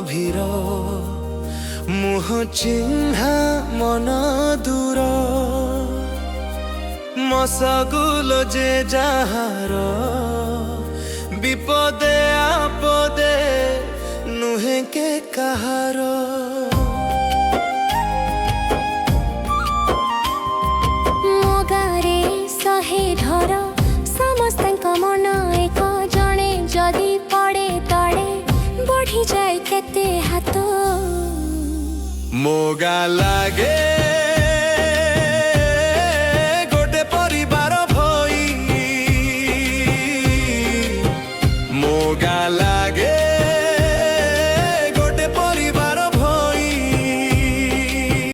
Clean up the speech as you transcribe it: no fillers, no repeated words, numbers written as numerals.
ভিৰ মোহ চিহ্না মন দূৰ মশগুল যে যাহাৰ বিপদে আপদে নুহে কে কাহাৰ মগারে সহে ধর সমস্ত মন এক জনে যদি পড়ে তড়ে বঢ়ি যায় কেতে হাত মোগা লাগে